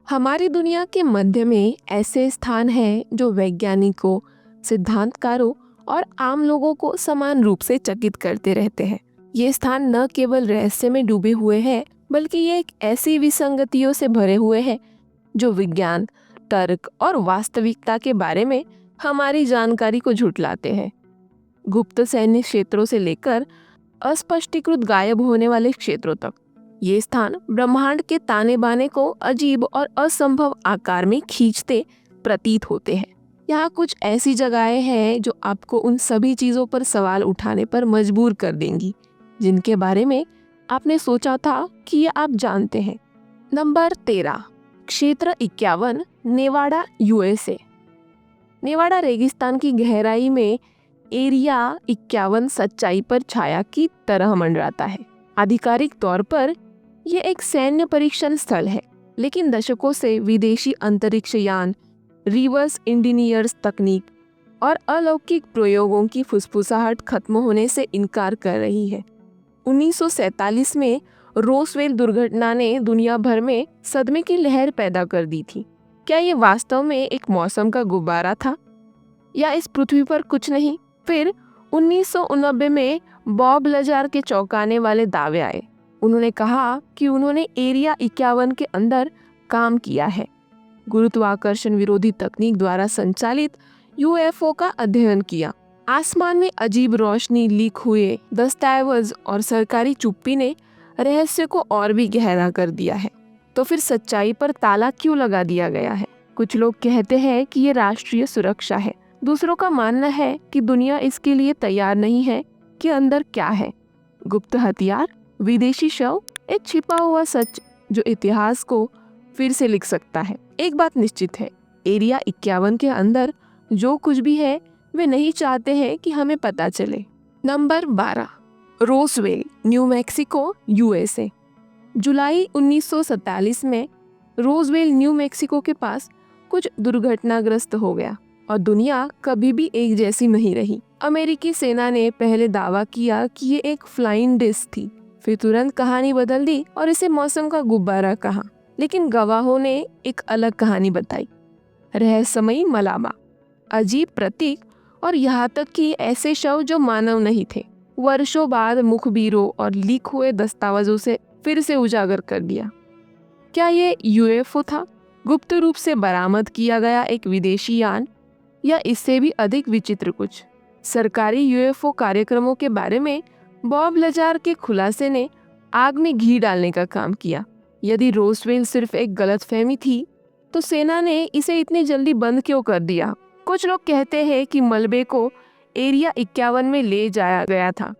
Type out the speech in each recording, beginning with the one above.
हमारी दुनिया के मध्य में ऐसे स्थान हैं जो वैज्ञानिकों, सिद्धांतकारों और आम लोगों को समान रूप से चकित करते रहते हैं। ये स्थान न केवल रहस्य में डूबे हुए हैं, बल्कि ये एक ऐसी विसंगतियों से भरे हुए हैं जो विज्ञान, तर्क और वास्तविकता के बारे में हमारी जानकारी को झुठलाते हैं। गुप्त सैन्य क्षेत्रों से लेकर अस्पष्टीकृत गायब होने वाले क्षेत्रों तक, ये स्थान ब्रह्मांड के ताने बाने को अजीब और असंभव आकार में खींचते प्रतीत होते हैं। यहाँ कुछ ऐसी जगहें हैं जो आपको उन सभी चीजों पर सवाल उठाने पर मजबूर कर देंगी जिनके बारे में आपने सोचा था कि ये आप जानते हैं। नंबर 13, क्षेत्र 51, नेवाडा, यूएसए। नेवाडा रेगिस्तान की गहराई में एरिया 51 सच्चाई पर छाया की तरह मंडराता है। आधिकारिक तौर पर यह एक सैन्य परीक्षण स्थल है, लेकिन दशकों से विदेशी अंतरिक्ष यान, रिवर्स इंजीनियर्स तकनीक और अलौकिक प्रयोगों की फुसफुसाहट खत्म होने से इनकार कर रही है। 1947 में रोसवेल दुर्घटना ने दुनिया भर में सदमे की लहर पैदा कर दी थी। क्या ये वास्तव में एक मौसम का गुब्बारा था या इस पृथ्वी पर कुछ नहीं? फिर 1989 में बॉब लजार के चौंकाने वाले दावे आए। उन्होंने कहा कि उन्होंने एरिया 51 के अंदर काम किया है, गुरुत्वाकर्षण विरोधी तकनीक द्वारा संचालित यूएफओ का अध्ययन किया। आसमान में अजीब रोशनी, लीक हुए दस्तावेज और सरकारी चुप्पी ने रहस्य को और भी गहरा कर दिया है। तो फिर सच्चाई पर ताला क्यों लगा दिया गया है? कुछ लोग कहते हैं कि ये राष्ट्रीय सुरक्षा है। दूसरों का मानना है कि दुनिया इसके लिए तैयार नहीं है कि अंदर क्या है। गुप्त हथियार, विदेशी शव, एक छिपा हुआ सच जो इतिहास को फिर से लिख सकता है। एक बात निश्चित है, एरिया 51 के अंदर जो कुछ भी है वे नहीं चाहते हैं कि हमें पता चले। Number 12, Roswell, New Mexico, USA. जुलाई 1947 में रोसवेल, न्यू मैक्सिको के पास कुछ दुर्घटनाग्रस्त हो गया और दुनिया कभी भी एक जैसी नहीं रही। अमेरिकी सेना ने पहले दावा किया कि ये एक फ्लाइंग डिस्क थी, फिर तुरंत कहानी बदल दी और इसे मौसम का गुब्बारा कहा। लेकिन गवाहों ने एक अलग कहानी बताई। रहस्यमयी मलाबा, अजीब प्रतीक और यहाँ तक कि ऐसे शव जो मानव नहीं थे, वर्षों बाद मुखबिरों और लीक हुए दस्तावेजों से फिर से उजागर कर दिया। क्या ये यूएफओ था, गुप्त रूप से बरामद किया गया एक विदेशी यान, या इससे भी अधिक विचित्र कुछ? सरकारी यूएफओ कार्यक्रमों के बारे में बॉब लजार के खुलासे ने आग में घी डालने का काम किया। यदि रोसवेल सिर्फ एक गलतफहमी थी, तो सेना ने इसे इतनी जल्दी बंद क्यों कर दिया? कुछ लोग कहते हैं कि मलबे को एरिया 51 में ले जाया गया था,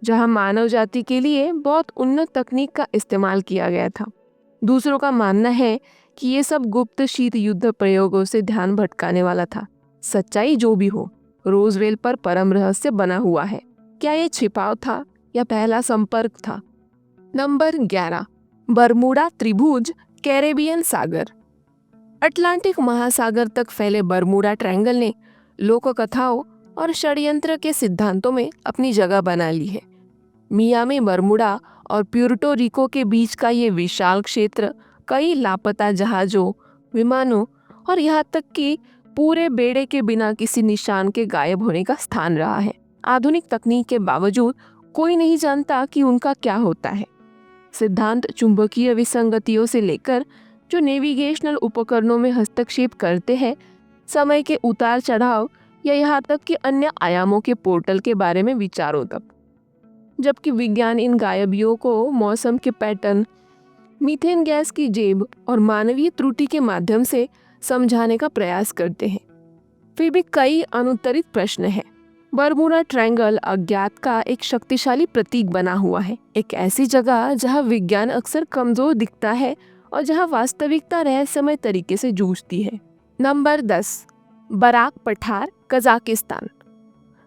जहां मानव जाति के लिए बहुत उन्नत तकनीक का इस्तेमाल किया गया था। दूसरों का मानना है कि ये सब गुप्त शीत युद्ध प्रयोगों से ध्यान भटकाने वाला था। सच्चाई जो भी हो, रोसवेल पर परम रहस्य बना हुआ है। क्या ये छिपाव था या पहला संपर्क था? नंबर 11, बरमूडा त्रिभुज, कैरेबियन सागर। अटलांटिक महासागर तक फैले बरमूडा ट्रायंगल ने लोक कथाओं और षड्यंत्र के सिद्धांतों में अपनी जगह बना ली है। मियामी, बरमूडा और प्यूर्टो रिको के बीच का ये विशाल क्षेत्र कई लापता जहाजों, विमानों और यहाँ तक कि पूरे बेड़े के बिना किसी निशान के गायब होने का स्थान रहा है। आधुनिक तकनीक के बावजूद कोई नहीं जानता कि उनका क्या होता है। सिद्धांत चुंबकीय विसंगतियों से लेकर जो नेविगेशनल उपकरणों में हस्तक्षेप करते हैं, समय के उतार चढ़ाव या यहाँ तक कि अन्य आयामों के पोर्टल के बारे में विचारों तक। जबकि विज्ञान इन गायबियों को मौसम के पैटर्न, मीथेन गैस की जेब और मानवीय त्रुटि के माध्यम से समझाने का प्रयास करते हैं, फिर भी कई अनुत्तरित प्रश्न हैं। बरमूडा ट्रायंगल अज्ञात का एक शक्तिशाली प्रतीक बना हुआ है, एक ऐसी जगह जहां विज्ञान अक्सर कमजोर दिखता है और जहां वास्तविकता रहस्यमय तरीके से जूझती है। नंबर 10, बराक पठार, कजाकिस्तान।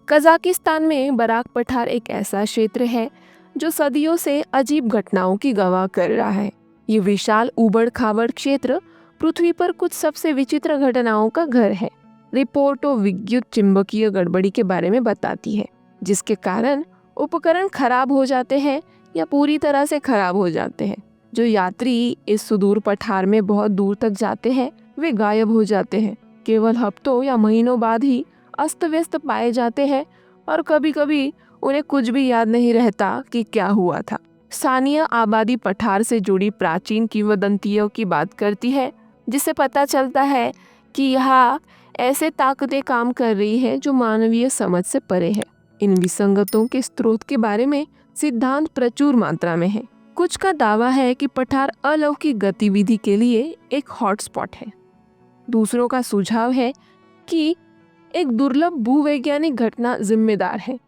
कजाकिस्तान में बराक पठार एक ऐसा क्षेत्र है जो सदियों से अजीब घटनाओं की गवाह कर रहा है। ये विशाल उबड़ खाबड़ क्षेत्र पृथ्वी पर कुछ सबसे विचित्र घटनाओं का घर है। रिपोर्टों विद्युत चुंबकीय गड़बड़ी के बारे में बताती है, जिसके कारण उपकरण खराब हो जाते हैं या पूरी तरह से खराब हो जाते हैं। जो यात्री इस सुदूर पठार में बहुत दूर तक जाते हैं वे गायब हो जाते हैं। केवल हफ्तों या महीनों बाद ही अस्त व्यस्त पाए जाते हैं और कभी कभी उन्हें कुछ भी याद नहीं रहता कि क्या हुआ था। स्थानीय आबादी पठार से जुड़ी प्राचीन किंवदंतियों की बात करती है, जिससे पता चलता है कि यहाँ ऐसे ताकतें काम कर रही है जो मानवीय समझ से परे है। इन विसंगतों के स्रोत के बारे में सिद्धांत प्रचुर मात्रा में है। कुछ का दावा है कि पठार अलौकिक गतिविधि के लिए एक हॉटस्पॉट है। दूसरों का सुझाव है कि एक दुर्लभ भूवैज्ञानिक घटना जिम्मेदार है।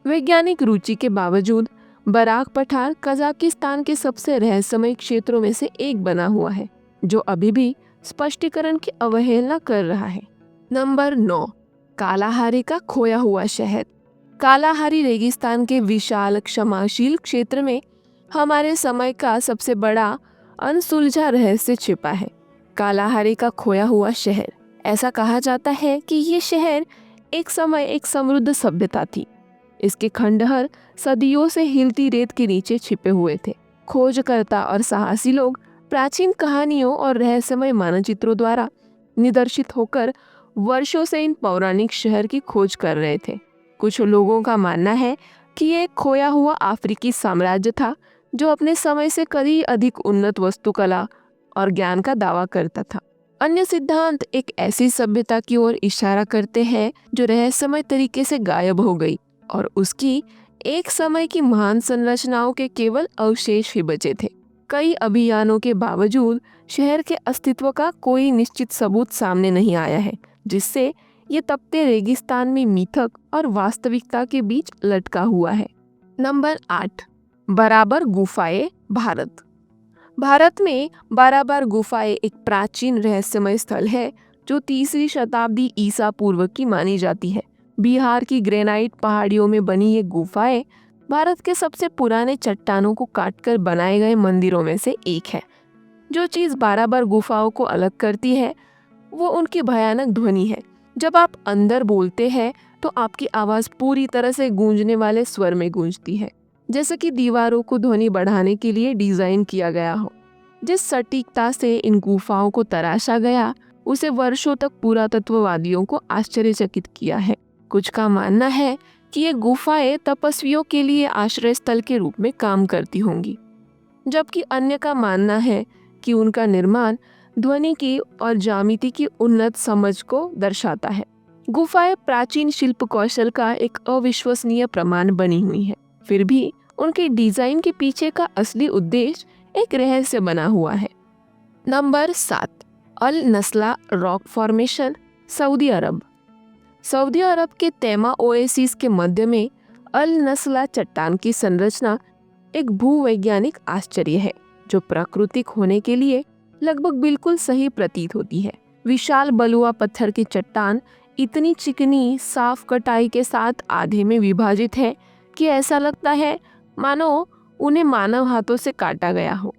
वैज्ञानिक रुचि के बावजूद बराक पठार कजाकिस्तान के सबसे रहस्यमय क्षेत्रों में से एक बना हुआ है, जो अभी भी स्पष्टीकरण की अवहेलना कर रहा है। नंबर 9, कालाहारी का खोया हुआ शहर। कालाहारी रेगिस्तान के विशाल क्षमाशील क्षेत्र में हमारे समय का सबसे बड़ा अनसुलझा रहस्य छिपा है। कालाहारी का खोया हुआ शहर। ऐसा कहा जाता है कि ये शहर एक समय एक समृद्ध सभ्यता थी। इसके खंडहर सदियों से हिलती रेत के नीचे छिपे हुए थे। खोजकर्ता और साहसी लोग प्राचीन कहानियों और रहस्यमय मानचित्रों द्वारा निदर्शित होकर वर्षों से इन पौराणिक शहर की खोज कर रहे थे। कुछ लोगों का मानना है कि ये खोया हुआ अफ्रीकी साम्राज्य था जो अपने समय से कहीं अधिक उन्नत वास्तुकला और ज्ञान का दावा करता था। अन्य सिद्धांत एक ऐसी सभ्यता की ओर इशारा करते हैं जो रहस्यमय तरीके से गायब हो गई और उसकी एक समय की महान संरचनाओं के केवल अवशेष ही बचे थे। कई अभियानों के बावजूद शहर के अस्तित्व का कोई निश्चित सबूत सामने नहीं आया है, जिससे ये तपते रेगिस्तान में मिथक और वास्तविकता के बीच लटका हुआ है। नंबर 8, बराबर गुफाएं, भारत। भारत में बाराबार गुफाएं एक प्राचीन रहस्यमय स्थल है जो 3वीं शताब्दी ईसा पूर्व की मानी जाती है। बिहार की ग्रेनाइट पहाड़ियों में बनी ये गुफाएं भारत के सबसे पुराने चट्टानों को काटकर बनाए गए मंदिरों में से एक है। जो चीज़ बाराबार गुफाओं को अलग करती है वो उनकी भयानक ध्वनि है। जब आप अंदर बोलते हैं तो आपकी आवाज़ पूरी तरह से गूंजने वाले स्वर में गूंजती है, जैसे कि दीवारों को ध्वनि बढ़ाने के लिए डिज़ाइन किया गया हो। जिस सटीकता से इन गुफाओं को तराशा गया उसे वर्षों तक पुरातत्ववादियों को आश्चर्यचकित किया है। कुछ का मानना है कि ये गुफाएं तपस्वियों के लिए आश्रय स्थल के रूप में काम करती होंगी, जबकि अन्य का मानना है कि उनका निर्माण ध्वनि की और ज्यामिति की उन्नत समझ को दर्शाता है। गुफाएं प्राचीन शिल्प कौशल का एक अविश्वसनीय प्रमाण बनी हुई है, फिर भी उनके डिजाइन के पीछे का असली उद्देश्य एक रहस्य बना हुआ है। नंबर 7, अल नस्ला रॉक फॉर्मेशन, सऊदी अरब। सऊदी अरब के तैमा ओएसिस के मध्य में अल नस्ला चट्टान की संरचना एक भूवैज्ञानिक आश्चर्य है जो प्राकृतिक होने के लिए लगभग बिल्कुल सही प्रतीत होती है। विशाल बलुआ पत्थर की चट्टान इतनी चिकनी साफ कटाई के साथ आधे में विभाजित है कि ऐसा लगता है मानो उन्हें मानव हाथों से काटा गया हो।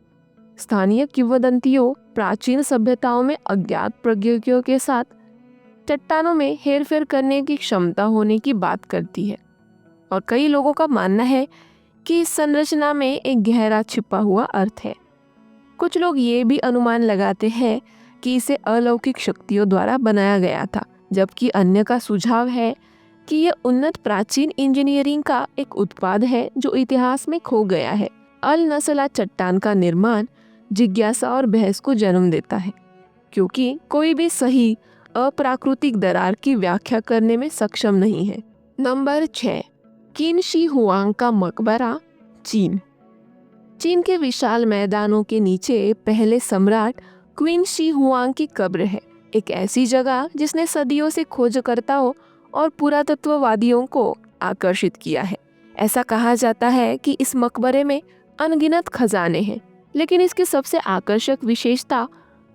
स्थानीय किंवदंतियों प्राचीन सभ्यताओं में अज्ञात प्रौद्योगिकियों के साथ चट्टानों में हेरफेर करने की क्षमता होने की बात करती है और कई लोगों का मानना है कि इस संरचना में एक गहरा छिपा हुआ अर्थ है। कुछ लोग ये भी अनुमान लगाते हैं कि इसे अलौकिक शक्तियों द्वारा बनाया गया था, जबकि अन्य का सुझाव है कि यह उन्नत प्राचीन इंजीनियरिंग का एक उत्पाद है जो इतिहास में खो गया है। अल नस्ला चट्टान का निर्माण जिज्ञासा और बहस को जन्म देता है, क्योंकि कोई भी सही अप्राकृतिक दरार की व्याख्या करने में सक्षम नहीं है। नंबर 6, किन शी हुआंग का मकबरा, चीन। चीन के विशाल मैदानों के नीचे पहले सम्राट क्वीन शी हुआंग की कब्र है, एक ऐसी जगह जिसने सदियों से खोजकर्ताओं और पुरातत्ववादियों को आकर्षित किया है। ऐसा कहा जाता है कि इस मकबरे में अनगिनत खजाने हैं, लेकिन इसकी सबसे आकर्षक विशेषता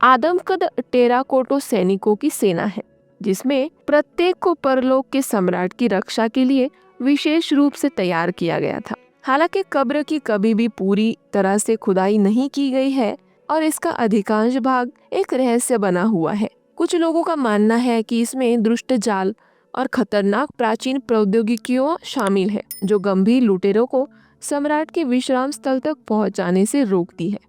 आदमकद टेराकोटा सैनिकों की सेना है, जिसमें प्रत्येक को परलोक के सम्राट की रक्षा के लिए विशेष रूप से तैयार किया गया था। हालांकि कब्र की कभी भी पूरी तरह से खुदाई नहीं की गई है और इसका अधिकांश भाग एक रहस्य बना हुआ है। कुछ लोगों का मानना है कि इसमें दुष्ट जाल और खतरनाक प्राचीन प्रौद्योगिकियों शामिल है जो गंभीर लुटेरों को सम्राट के विश्राम स्थल तक पहुंचाने से रोकती है।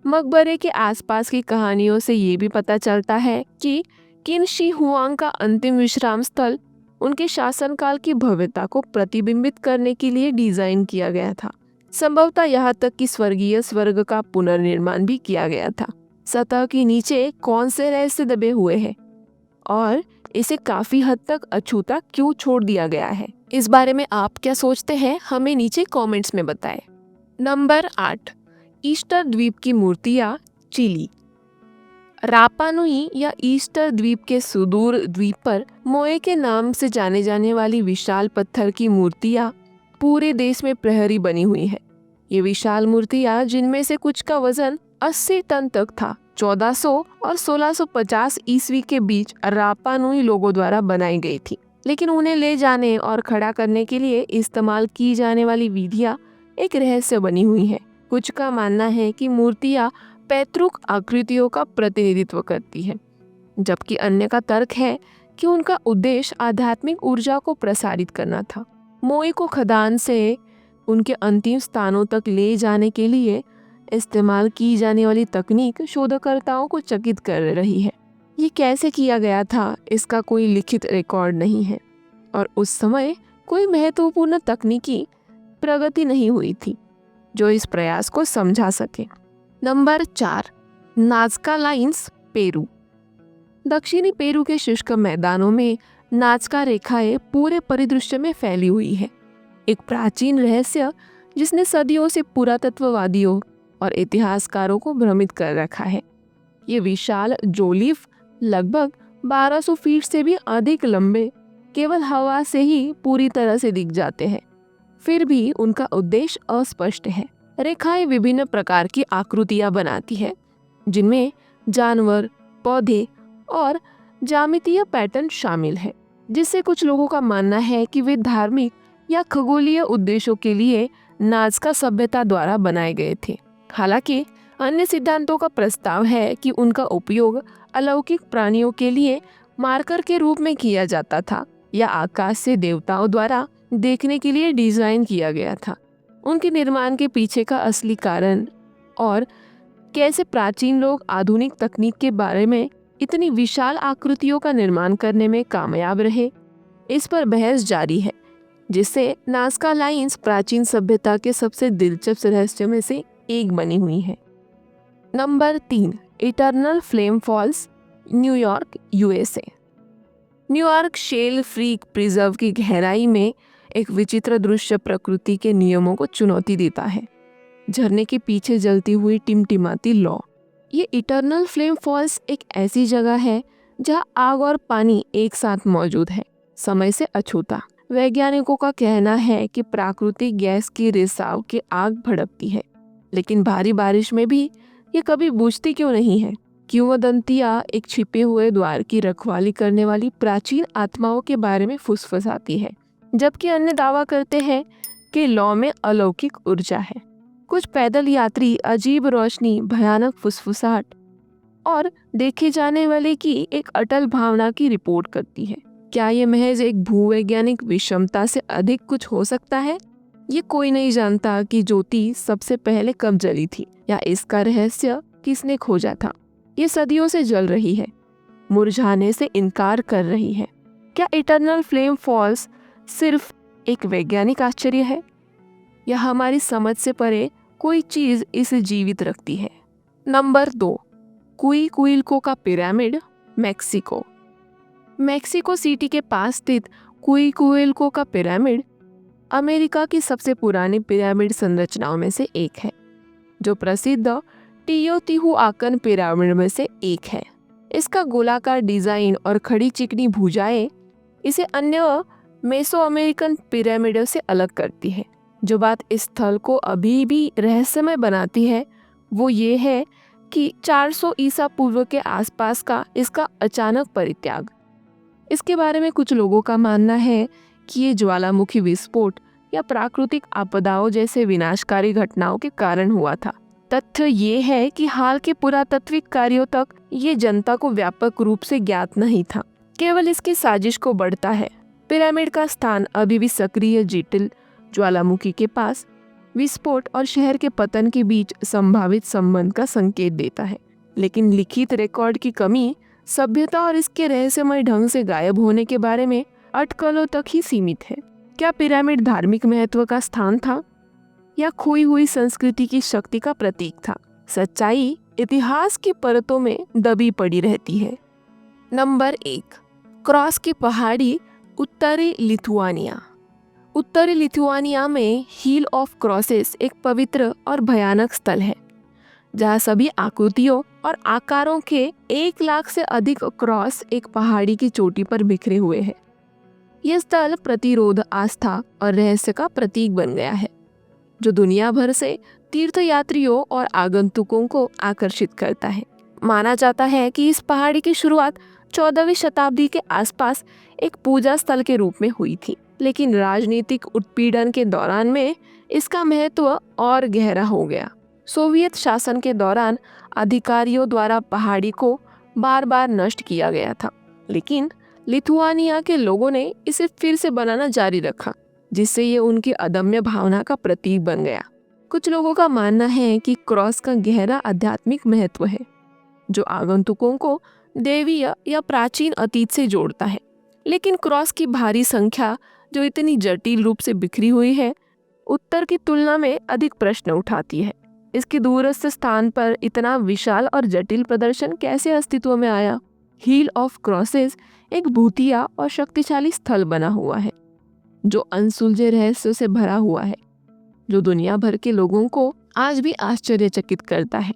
मकबरे के आसपास की कहानियों से ये भी पता चलता है कि किन शी हुआंग का अंतिम विश्राम स्थल उनके शासनकाल की भव्यता को प्रतिबिंबित करने के लिए डिजाइन किया गया था। संभवतः यहाँ तक कि स्वर्गीय स्वर्ग का पुनर्निर्माण भी किया गया था। सतह के नीचे कौन से रहस्य दबे हुए हैं और इसे काफी हद तक अछूता क्यों छोड़ दिया गया है, इस बारे में आप क्या सोचते हैं, हमें नीचे कमेंट्स में बताएं। नंबर 8, ईस्टर द्वीप की मूर्तियां, चिली। रापा नुई या ईस्टर द्वीप के सुदूर द्वीप पर मोए के नाम से जाने जाने वाली विशाल पत्थर की मूर्तियां पूरे देश में प्रहरी बनी हुई है। ये विशाल मूर्तियां, जिनमें से कुछ का वजन 80 टन तक था, 1400 और 1650 ईस्वी के बीच रापा नुई लोगों द्वारा बनाई गई थी। लेकिन उन्हें ले जाने और खड़ा करने के लिए इस्तेमाल की जाने वाली विधियां एक रहस्य बनी हुई है। कुछ का मानना है कि मूर्तियां पैतृक आकृतियों का प्रतिनिधित्व करती है, जबकि अन्य का तर्क है कि उनका उद्देश्य आध्यात्मिक ऊर्जा को प्रसारित करना था। मोई को खदान से उनके अंतिम स्थानों तक ले जाने के लिए इस्तेमाल की जाने वाली तकनीक शोधकर्ताओं को चकित कर रही है। ये कैसे किया गया था, इसका कोई लिखित रिकॉर्ड नहीं है और उस समय कोई महत्वपूर्ण तकनीकी प्रगति नहीं हुई थी जो इस प्रयास को समझा सके। Number 4, Nazca lines, Peru. दक्षिणी पेरू के शुष्क मैदानों में नाज़का रेखाएं पूरे परिदृश्य में फैली हुई है। एक प्राचीन रहस्य जिसने सदियों से पुरातत्ववादियों और इतिहासकारों को भ्रमित कर रखा है। ये विशाल जोलीफ लगभग 1200 फीट से भी अधिक लंबे केवल हवा से ही पूरी तरह से दिख जाते हैं। फिर भी उनका उद्देश्य अस्पष्ट है। रेखाएं विभिन्न प्रकार की आकृतियां बनाती है, जिनमें जानवर, पौधे और ज्यामितीय पैटर्न शामिल है, जिससे कुछ लोगों का मानना है कि वे धार्मिक या खगोलीय उद्देश्यों के लिए नाज़का सभ्यता द्वारा बनाए गए थे। हालांकि अन्य सिद्धांतों का प्रस्ताव है कि उनका उपयोग अलौकिक प्राणियों के लिए मार्कर के रूप में किया जाता था या आकाश से देवताओं द्वारा देखने के लिए डिजाइन किया गया था। उनके निर्माण के पीछे का असली कारण और कैसे प्राचीन लोग आधुनिक तकनीक के बारे में इतनी विशाल आकृतियों का निर्माण करने में कामयाब रहे, इस पर बहस जारी है, जिससे नाज़का लाइन्स प्राचीन सभ्यता के सबसे दिलचस्प रहस्यों में से एक बनी हुई है। Number 3, Eternal Flame Falls, New York, USA. New York Shale Creek Preserve की गहराई में एक विचित्र दृश्य प्रकृति के नियमों को चुनौती देता है। झरने के पीछे जलती हुई टिमटिमाती लौ। ये इटर्नल फ्लेम फॉल्स एक ऐसी जगह है जहां आग और पानी एक साथ मौजूद है, समय से अछूता। वैज्ञानिकों का कहना है कि प्राकृतिक गैस की रिसाव के आग भड़कती है, लेकिन भारी बारिश में भी ये कभी बुझती क्यों नहीं है। किंवदंतियां एक छिपे हुए द्वार की रखवाली करने वाली प्राचीन आत्माओं के बारे में फुसफुसाती है, जबकि अन्य दावा करते हैं कि लौ में अलौकिक ऊर्जा है। कुछ पैदल यात्री अजीब रोशनी, भयानक फुसफुसाहट और देखे जाने वाले की एक अटल भावना की रिपोर्ट करती है। क्या ये महज एक भूवैज्ञानिक विषमता से अधिक कुछ हो सकता है? ये कोई नहीं जानता कि ज्योति सबसे पहले कब जली थी या इसका रहस्य किसने खोजा था। ये सदियों से जल रही है, मुरझाने से इनकार कर रही है। क्या इटर्नल फ्लेम फॉल्स सिर्फ एक वैज्ञानिक आश्चर्य है या हमारी समझ से परे कोई चीज इसे जीवित रखती है? नंबर 2, कुइलको का पिरामिड, मेक्सिको। मेक्सिको सिटी के पास स्थित कुइलको का पिरामिड अमेरिका की सबसे पुरानी पिरामिड संरचनाओं में से एक है, जो प्रसिद्ध टीओतिहुआकन पिरामिड में से एक है। इसका गोलाकार डिजाइन और खड़ी चिकनी भुजाएं इसे अन्य मेसो अमेरिकन पिरामिडों से अलग करती है। जो बात इस स्थल को अभी भी रहस्यमय बनाती है वो ये है कि 400 ईसा पूर्व के आसपास का इसका अचानक परित्याग। इसके बारे में कुछ लोगों का मानना है कि ये ज्वालामुखी विस्फोट या प्राकृतिक आपदाओं जैसे विनाशकारी घटनाओं के कारण हुआ था। तथ्य ये है कि हाल के पुरातात्विक कार्यों तक ये जनता को व्यापक रूप से ज्ञात नहीं था, केवल इसकी साजिश को बढ़ता है। पिरामिड का स्थान अभी भी सक्रिय जटिल ज्वालामुखी के पास विस्फोट और शहर के पतन के बीच संभावित संबंध का संकेत देता है। लेकिन लिखित रिकॉर्ड की कमी सभ्यता और इसके रहस्यमय ढंग से गायब होने के बारे में अटकलों तक ही सीमित है। क्या पिरामिड धार्मिक महत्व का स्थान था या खोई हुई संस्कृति की शक्ति का प्रतीक था? सच्चाई इतिहास की परतों में दबी पड़ी रहती है। नंबर 1, क्रॉस की पहाड़ी, उत्तरी लिथुआनिया। उत्तरी लिथुआनिया में हिल ऑफ क्रॉसेस एक पवित्र और भयानक स्थल है, जहाँ सभी आकृतियों और आकारों के 1 लाख से अधिक क्रॉस एक पहाड़ी की चोटी पर बिखरे हुए हैं। यह स्थल प्रतिरोध, आस्था और रहस्य का प्रतीक बन गया है, जो दुनिया भर से तीर्थयात्रियों और आगंतुकों को आकर्षित करता है। माना जाता है कि इस पहाड़ी की शुरुआत 14वीं शताब्दी के आसपास एक पूजा स्थल के रूप में हुई थी, लेकिन राजनीतिक उत्पीड़न के दौरान में इसका महत्व और गहरा हो गया। सोवियत शासन के दौरान अधिकारियों द्वारा पहाड़ी को बार बार नष्ट किया गया था, लेकिन लिथुआनिया के लोगों ने इसे फिर से बनाना जारी रखा, जिससे ये उनकी अदम्य भावना का प्रतीक बन गया। कुछ लोगों का मानना है कि क्रॉस का गहरा आध्यात्मिक महत्व है, जो आगंतुकों को देवीय या प्राचीन अतीत से जोड़ता है। लेकिन क्रॉस की भारी संख्या, जो इतनी जटिल रूप से बिखरी हुई है, उत्तर की तुलना में अधिक प्रश्न उठाती है। इसके दूरस्थ स्थान पर इतना विशाल और जटिल प्रदर्शन कैसे अस्तित्व में आया? हिल ऑफ क्रॉसेस एक भूतिया और शक्तिशाली स्थल बना हुआ है, जो अनसुलझे रहस्यों से भरा हुआ है, जो दुनिया भर के लोगों को आज भी आश्चर्यचकित करता है।